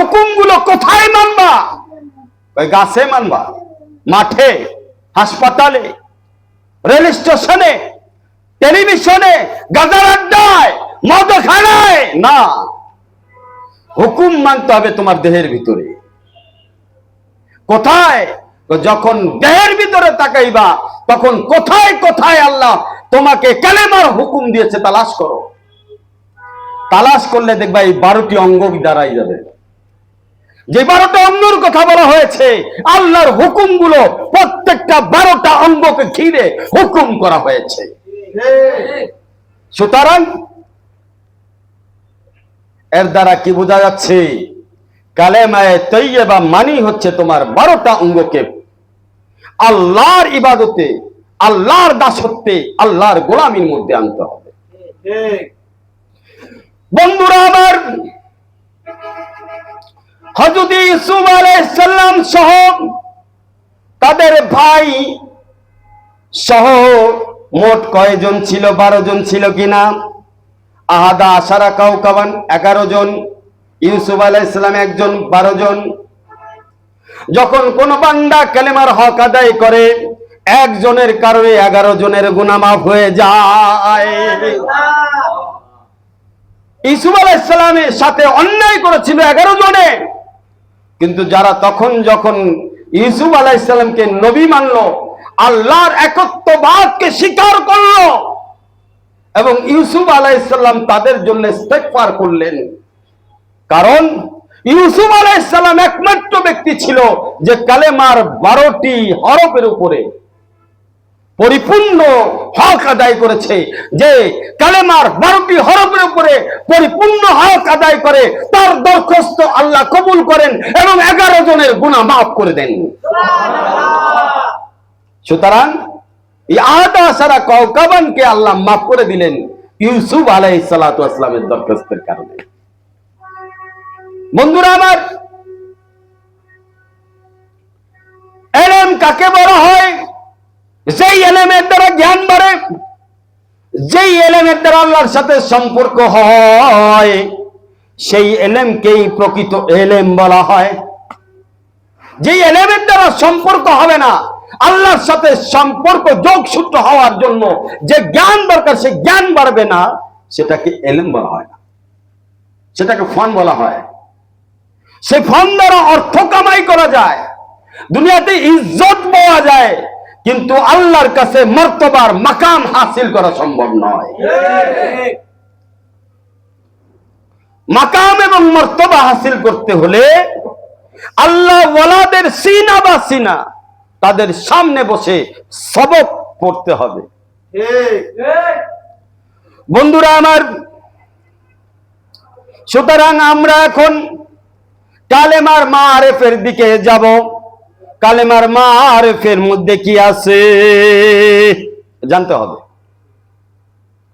হুকুমগুলো কোথায় মানবা? ওই গাছে মানবা, মাঠে, হাসপাতালে, রেল স্টেশনে, টেলিভিশনে, গাজার আড্ডায়, মদখানায় না। হুকুম মানতে হবে তোমার দেহের ভিতরে। কোথায়? যখন দেহের ভিতরে তাকাইবা তখন কোথায় কোথায় আল্লাহ তোমাকে কালেমার হুকুম দিয়েছে তালাশ করো। তালাশ করলে দেখবা এই 12টি অঙ্গ দাঁড়াই যাবে। যে 12টা অঙ্গের কথা বলা হয়েছে, আল্লাহর হুকুমগুলো প্রত্যেকটা 12টা অঙ্গকে ঘিরে হুকুম করা হয়েছে। সুতরাং এর দ্বারা কি বোঝা যাচ্ছে? কালেমায়ে তৈয়বা মানি হচ্ছে তোমার 12টা অঙ্গকে আল্লাহর ইবাদতে, আল্লাহর দাসত্বে, আল্লাহর গোলামির মধ্যে আনতে হবে। বন্ধুরা আমার, হযরত ইউসুফ আলাইহিস সালাম সহ তাদের ভাই সহ মোট কয়জন ছিল? 12 জন ছিল কিনা? আহাদা আশারা কাওকাবান, 11 জন। ইউসুফ আলাইহিস সালাম একজন, 12 জন। যখন কোন বান্দা কালেমার হক আদায় করে, একজনের কারণে 11 জনের গুনাহ মাফ হয়ে যায়। ইউসুফ আলাইহিস সালামের সাথে অন্যায় করেছিল 11 জনে, কিন্তু যারা যখন ইউসুফ আলাইহিস সালামকে নবী মানলো, আল্লাহর একত্ববাদকে স্বীকার করলো এবং ইউসুফ আলাইহিস সালাম তাদের জন্য ইস্তেগফার করলেন। কারণ ইউসুফ আলাইহিস সালাম একমাত্র ব্যক্তি ছিল যে কালেমার 12টি হরফের উপরে পরিপূর্ণ হক আদায় করেছে। যে কালেমার 12টি হরফের উপরে পরিপূর্ণ হক আদায় করে, তার দরখাস্ত আল্লাহ কবুল করেন এবং 11 জনের গুনাহ মাফ করে দেন। সুতরাং এই আহাদা আশারা কাওকাবানকে আল্লাহ মাফ করে দিলেন ইউসুফ আলাইহিস সালাতু ওয়াস সালামের দরখাস্তের কারণে। বন্ধুরা আমার, ইলম কাকে বলা হয়? যেই ইলমের দ্বারা জ্ঞান বাড়ে, যেই ইলমের দ্বারা আল্লাহর সাথে সম্পর্ক হয়, সেই ইলমকেই প্রকৃত ইলম বলা হয়। যেই ইলমের দ্বারা সম্পর্ক হবে না, আল্লাহর সাথে সম্পর্ক যোগসূত্র হওয়ার জন্য যে জ্ঞান দরকার, সে জ্ঞান বাড়বে না, সেটাকে ইলম বলা হয় না, সেটাকে ফন বলা হয়। সেই ফন দ্বারা অর্থ কামাই করা যায়, দুনিয়াতে ইজ্জত পাওয়া যায়, কিন্তু আল্লাহর কাছে মর্তবার মাকাম হাসিল করা সম্ভব নয়। মাকাম এবং মর্তবা হাসিল করতে হলে আল্লাহ ওয়ালাদের সিনা বা সিনা তাদের সামনে বসে সবক পড়তে হবে। বন্ধুরা আমার, সুতরাং আমরা এখন কালেমার মাআরিফের দিকে যাব। কালেমার মাআরিফের মধ্যে কি আছে জানতে হবে।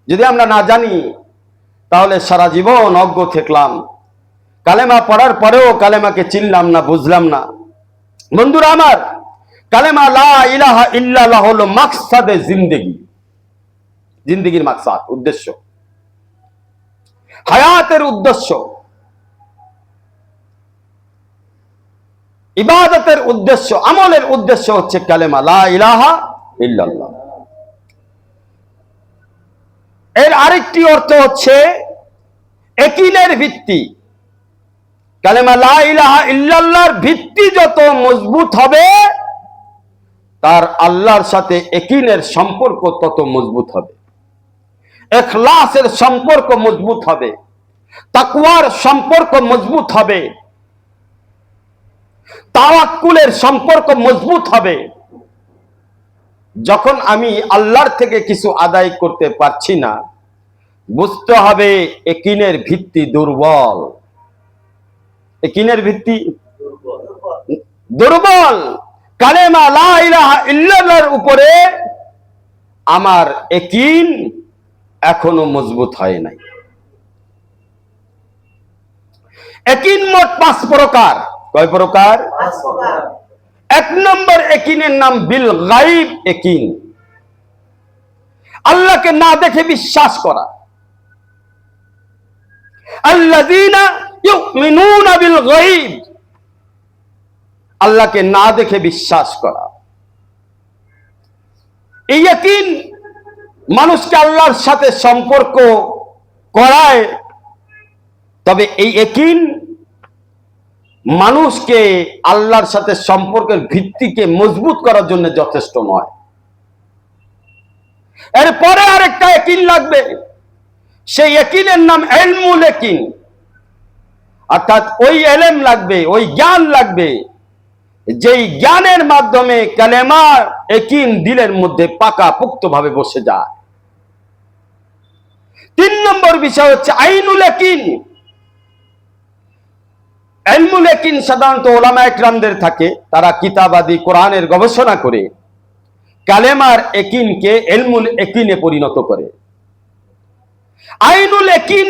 যদি আমরা না জানি তাহলে সারা জীবন অজ্ঞ থাকলাম, কালেমা পড়ার পরেও কালেমাকে চিনলাম না, বুঝলাম না। বন্ধুরা আমার, কালেমা লা ইলাহা ইল্লাল্লাহ হলো মাকসাদে জিন্দেগি, জিন্দেগির মাকসাদ, উদ্দেশ্য, হায়াতের উদ্দেশ্য, ইবাদতের উদ্দেশ্য, আমলের উদ্দেশ্য হচ্ছে কালেমা লা ইলাহা ইল্লাল্লাহ। এর আরেকটি অর্থ হচ্ছে ইয়াকিনের ভিত্তি। কালেমা লা ইলাহা ইল্লাল্লাহর ভিত্তি যত মজবুত হবে, তার আল্লাহর সাথে ইয়াকিনের সম্পর্ক তত মজবুত হবে, ইখলাসের সম্পর্ক মজবুত হবে, তাকওয়ার সম্পর্ক মজবুত হবে, তাওয়াক্কুলের সম্পর্ক মজবুত হবে। যখন আমি আল্লাহর থেকে কিছু আদায় করতে পারছি না, বুঝতে হবে ইয়াকিনের ভিত্তি দুর্বল, ইয়াকিনের ভিত্তি দুর্বল। কালেমা লা ইলাহা ইল্লাল্লাহর উপরে আমার ইয়াকিন এখনো মজবুত হয় নাই। ইয়াকিন মোট 5 প্রকার। কয় প্রকার? 5 প্রকার। 1 নম্বর ইয়াকিনের নাম বিল গায়ব ইয়াকিন, আল্লাহকে না দেখে বিশ্বাস করা। আল্লাযীনা ইউমিনুনা বিল গায়ব, আল্লাহকে না দেখে বিশ্বাস করা। এই ইয়াকিন মানুষকে আল্লাহর সাথে সম্পর্ক করায়, তবে এই ইয়াকিন মানুষকে আল্লাহর সাথে সম্পর্কের ভিত্তিকে মজবুত করার জন্য যথেষ্ট নয়। এরপরে আরেকটা ইয়াকিন লাগবে, সেই ইয়াকিনের নাম ইলমুল ইয়াকিন, অর্থাৎ ওই ইলম লাগবে, ওই জ্ঞান লাগবে, যেই জ্ঞানের মাধ্যমে কালেমার ইয়াকিন দিলের মধ্যে পাকাপোক্তভাবে বসে যায়। 3 নম্বর বিষয় হচ্ছে আইনুল ইয়াকিন। ইলমুল ইয়াকিন সাধারণত উলামায়ে কেরামদের থাকে, তারা কিতাবাদি কোরআনের গবেষণা করে কালেমার ইয়াকিনকে ইলমুল ইয়াকিনে পরিণত করে। আইনুল ইয়াকিন